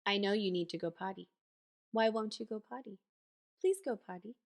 I know you need to go potty. Why won't you go potty? Please go potty.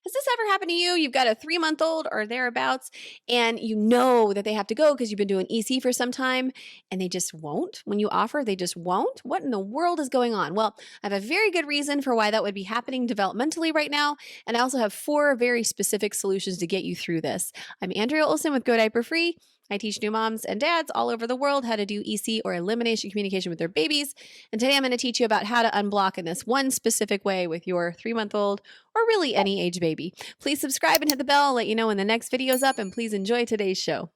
Has this ever happened to you? You've got a 3-month-old or thereabouts, and you know that they have to go because you've been doing EC for some time, and they just won't. When you offer, they just won't. What in the world is going on? Well, I have a very good reason for why that would be happening developmentally right now, and I also have 4 very specific solutions to get you through this. I'm Andrea Olson with Go Diaper Free. I teach new moms and dads all over the world how to do EC or elimination communication with their babies. And today I'm going to teach you about how to unblock in this one specific way with your 3-month-old or really any age baby. Please subscribe and hit the bell. I'll let you know when the next video is up, and please enjoy today's show.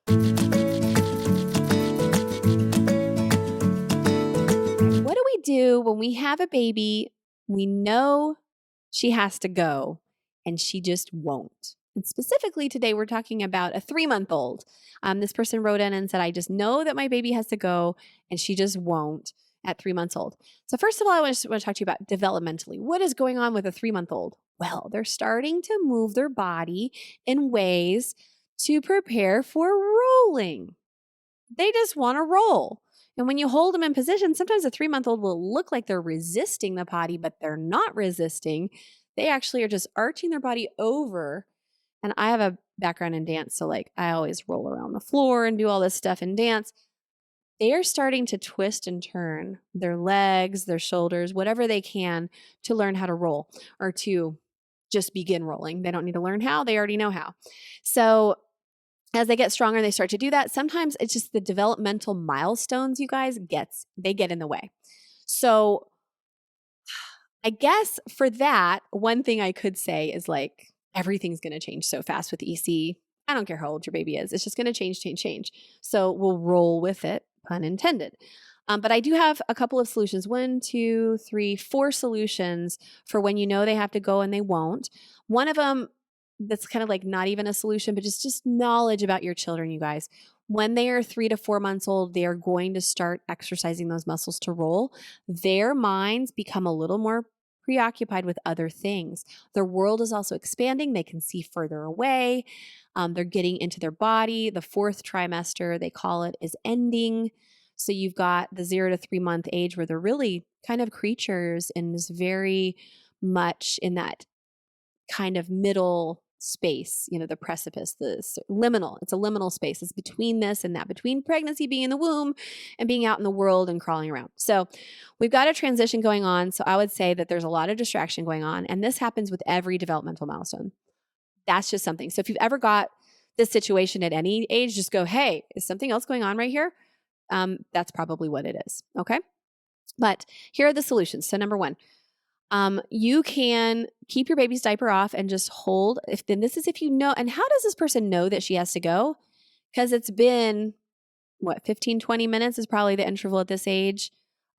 What do we do when we have a baby? We know she has to go and she just won't. And specifically today, we're talking about a 3-month-old. This person wrote in and said, I just know that my baby has to go and she just won't at 3 months old. So first of all, I want to talk to you about developmentally. What is going on with a 3-month-old? Well, they're starting to move their body in ways to prepare for rolling. They just want to roll. And when you hold them in position, sometimes a 3-month-old will look like they're resisting the potty, but they're not resisting. They actually are just arching their body over. And I have a background in dance, so like I always roll around the floor and do all this stuff in dance. They are starting to twist and turn their legs, their shoulders, whatever they can to learn how to roll or to just begin rolling. They don't need to learn how, they already know how. So as they get stronger, they start to do that. Sometimes it's just the developmental milestones, you guys, they get in the way. So I guess for that, one thing I could say is like, everything's going to change so fast with EC. I don't care how old your baby is. It's just going to change. So we'll roll with it, pun intended. But I do have a couple of solutions. 1, 2, 3, 4 solutions for when you know they have to go and they won't. One of them that's kind of like not even a solution, but just knowledge about your children, you guys. When they are 3 to 4 months old, they are going to start exercising those muscles to roll. Their minds become a little more preoccupied with other things. Their world is also expanding. They can see further away. They're getting into their body. The 4th trimester, they call it, is ending. So you've got the 0 to 3 month age where they're really kind of creatures and is very much in that kind of middle space, the precipice, liminal. It's a liminal space. It's between this and that, between pregnancy, being in the womb, and being out in the world and crawling around. So we've got a transition going on. So I would say that there's a lot of distraction going on. And this happens with every developmental milestone. That's just something. So if you've ever got this situation at any age, just go, hey, is something else going on right here? That's probably what it is. Okay. But here are the solutions. So number 1, you can keep your baby's diaper off and just hold. If you know, and how does this person know that she has to go? Because it's been 15, 20 minutes is probably the interval at this age.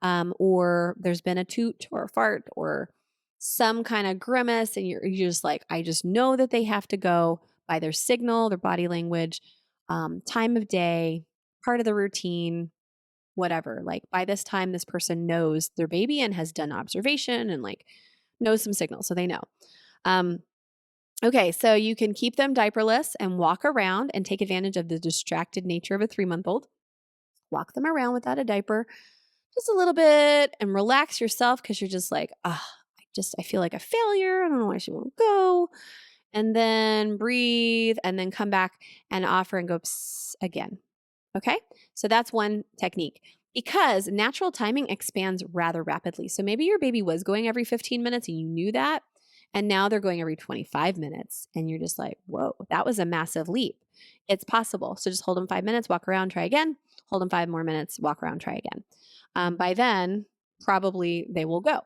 Or there's been a toot or a fart or some kind of grimace. And you're just like, I just know that they have to go by their signal, their body language, time of day, part of the routine, whatever. Like by this time, this person knows their baby and has done observation and like knows some signals. So they know. Okay, so you can keep them diaperless and walk around and take advantage of the distracted nature of a 3-month-old. Walk them around without a diaper just a little bit and relax yourself because you're just like, I feel like a failure. I don't know why she won't go. And then breathe and then come back and offer and go psst again. Okay, so that's one technique because natural timing expands rather rapidly. So maybe your baby was going every 15 minutes and you knew that, and now they're going every 25 minutes and you're just like, whoa, that was a massive leap. It's possible. So just hold them 5 minutes, walk around, try again, hold them 5 more minutes, walk around, try again. By then, probably they will go.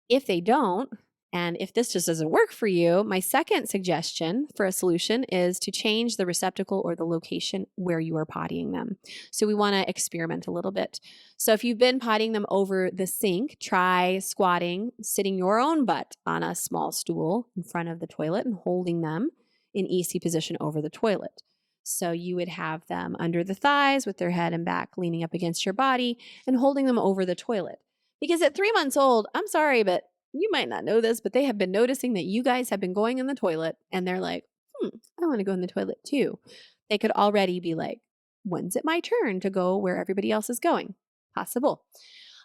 If they don't, and if this just doesn't work for you, my second suggestion for a solution is to change the receptacle or the location where you are pottying them. So we want to experiment a little bit. So if you've been pottying them over the sink, try squatting, sitting your own butt on a small stool in front of the toilet and holding them in EC position over the toilet. So you would have them under the thighs with their head and back leaning up against your body and holding them over the toilet. Because at 3 months old, I'm sorry, but you might not know this, but they have been noticing that you guys have been going in the toilet and they're like, I want to go in the toilet too. They could already be like, when's it my turn to go where everybody else is going? Possible.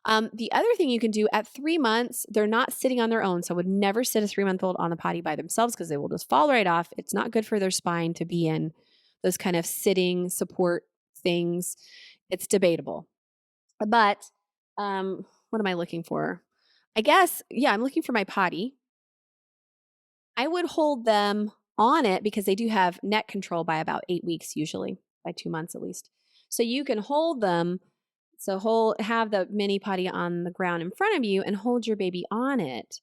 The other thing you can do at 3 months, they're not sitting on their own. So I would never sit a 3-month-old on the potty by themselves because they will just fall right off. It's not good for their spine to be in those kind of sitting support things. It's debatable. But what am I looking for? I guess, yeah, I'm looking for my potty. I would hold them on it because they do have neck control by about 8 weeks, usually by 2 months at least. So you can hold them. So have the mini potty on the ground in front of you and hold your baby on it.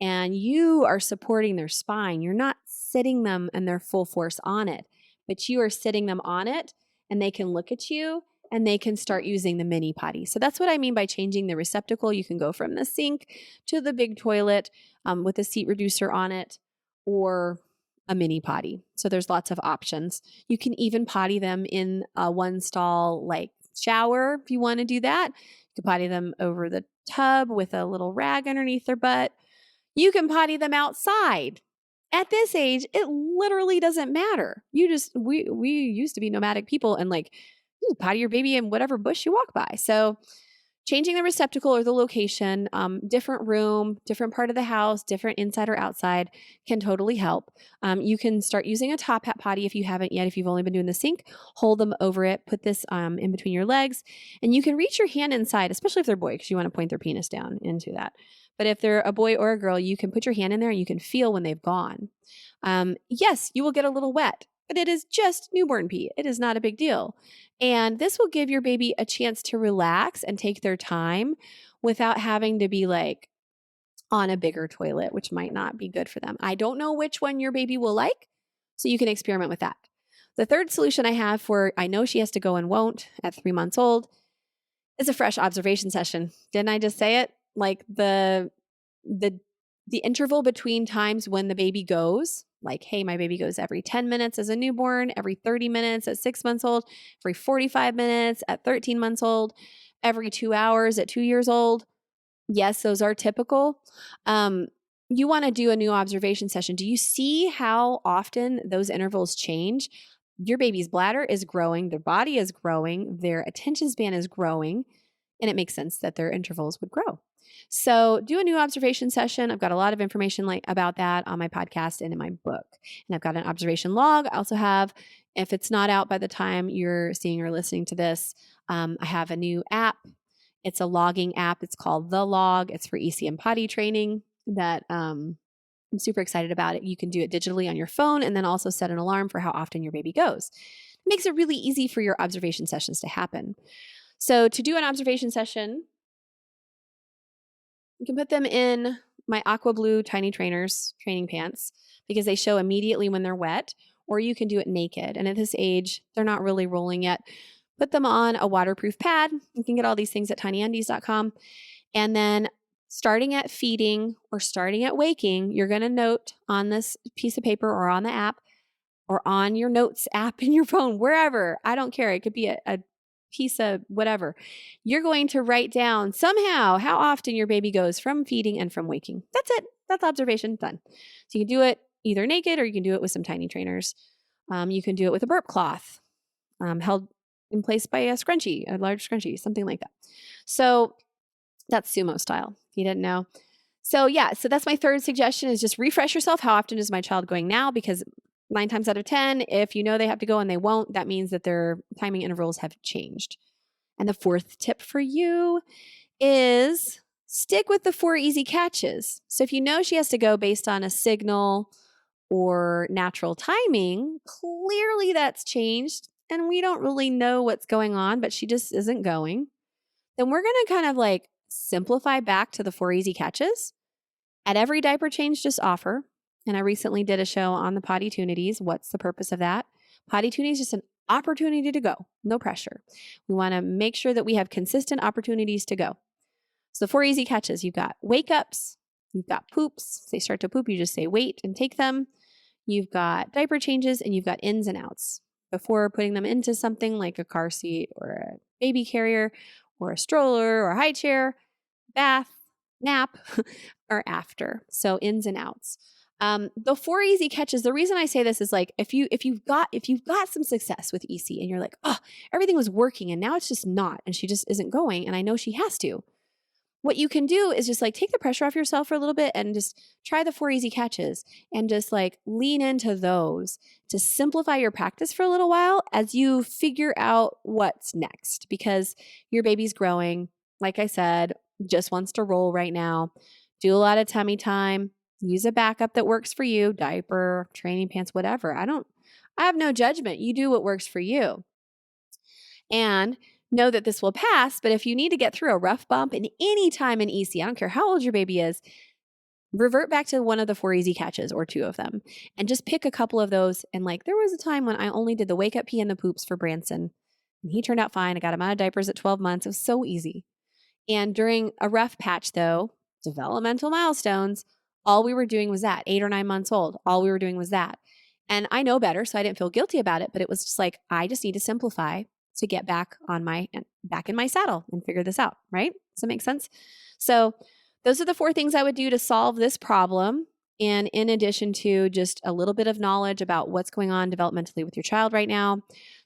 And you are supporting their spine. You're not sitting them and their full force on it, but you are sitting them on it and they can look at you and they can start using the mini potty. So that's what I mean by changing the receptacle. You can go from the sink to the big toilet with a seat reducer on it or a mini potty. So there's lots of options. You can even potty them in a one stall like shower if you want to do that. You can potty them over the tub with a little rag underneath their butt. You can potty them outside. At this age, it literally doesn't matter. We used to be nomadic people and like you potty your baby in whatever bush you walk by. So changing the receptacle or the location, different room, different part of the house, different inside or outside can totally help. You can start using a top hat potty if you haven't yet. If you've only been doing the sink, hold them over it, put this in between your legs, and you can reach your hand inside, especially if they're boy, because you want to point their penis down into that. But if they're a boy or a girl, you can put your hand in there and you can feel when they've gone. Yes, you will get a little wet, but it is just newborn pee. It is not a big deal. And this will give your baby a chance to relax and take their time without having to be like on a bigger toilet, which might not be good for them. I don't know which one your baby will like, so you can experiment with that. The third solution I have for I know she has to go and won't at 3 months old is a fresh observation session. Didn't I just say it? Like the interval between times when the baby goes, like, hey, my baby goes every 10 minutes as a newborn, every 30 minutes at 6 months old, every 45 minutes at 13 months old, every 2 hours at 2 years old. Yes, those are typical. You want to do a new observation session. Do you see how often those intervals change? Your baby's bladder is growing, their body is growing, their attention span is growing, and it makes sense that their intervals would grow. So do a new observation session. I've got a lot of information about that on my podcast and in my book. And I've got an observation log. I also have, if it's not out by the time you're seeing or listening to this, I have a new app. It's a logging app. It's called The Log. It's for EC and potty training that I'm super excited about it. You can do it digitally on your phone and then also set an alarm for how often your baby goes. It makes it really easy for your observation sessions to happen. So to do an observation session, you can put them in my aqua blue tiny trainers training pants because they show immediately when they're wet, or you can do it naked. And at this age, they're not really rolling yet. Put them on a waterproof pad. You can get all these things at tinyundies.com. And then starting at feeding or starting at waking, you're going to note on this piece of paper or on the app or on your notes app in your phone, wherever. I don't care. It could be a piece of whatever. You're going to write down somehow how often your baby goes from feeding and from waking. That's it. That's observation done. So you can do it either naked or you can do it with some tiny trainers. You can do it with a burp cloth held in place by a scrunchie, a large scrunchie, something like that. So that's sumo style, if you didn't know. So yeah, so that's my third suggestion is just refresh yourself. How often is my child going now? Because 9 times out of 10, if you know they have to go and they won't, that means that their timing intervals have changed. And the fourth tip for you is stick with the 4 easy catches. So if you know she has to go based on a signal or natural timing, clearly that's changed and we don't really know what's going on, but she just isn't going. Then we're going to kind of like simplify back to the 4 easy catches. At every diaper change, just offer. And I recently did a show on the potty tunities. What's the purpose of that? Potty tuning is just an opportunity to go, no pressure. We want to make sure that we have consistent opportunities to go. So the 4 easy catches, you've got wake ups, you've got poops. If they start to poop, you just say wait and take them. You've got diaper changes and you've got ins and outs. Before putting them into something like a car seat or a baby carrier or a stroller or a high chair, bath, nap, or after. So ins and outs. The 4 easy catches, the reason I say this is like, if you've got some success with EC and you're like, oh, everything was working and now it's just not, and she just isn't going, and I know she has to. what you can do is just like take the pressure off yourself for a little bit and just try the 4 easy catches and just like lean into those to simplify your practice for a little while as you figure out what's next, because your baby's growing. Like I said, just wants to roll right now. Do a lot of tummy time. Use a backup that works for you, diaper, training pants, whatever. I have no judgment. You do what works for you. And know that this will pass, but if you need to get through a rough bump in any time in EC, I don't care how old your baby is, revert back to one of the 4 easy catches or 2 of them and just pick a couple of those. And like there was a time when I only did the wake up, pee, and the poops for Branson, and he turned out fine. I got him out of diapers at 12 months. It was so easy. And during a rough patch, though, developmental milestones, all we were doing was that. 8 or 9 months old, all we were doing was that. And I know better, so I didn't feel guilty about it, but it was just like, I just need to simplify to get back in my saddle and figure this out, right? Does that make sense? So those are the 4 things I would do to solve this problem. And in addition to just a little bit of knowledge about what's going on developmentally with your child right now,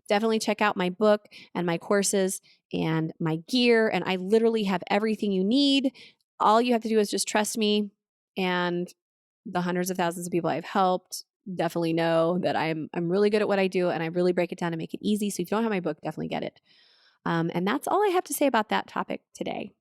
definitely check out my book and my courses and my gear. And I literally have everything you need. All you have to do is just trust me, and the hundreds of thousands of people I've helped definitely know that I'm really good at what I do, and I really break it down and make it easy. So if you don't have my book, definitely get it. And that's all I have to say about that topic today.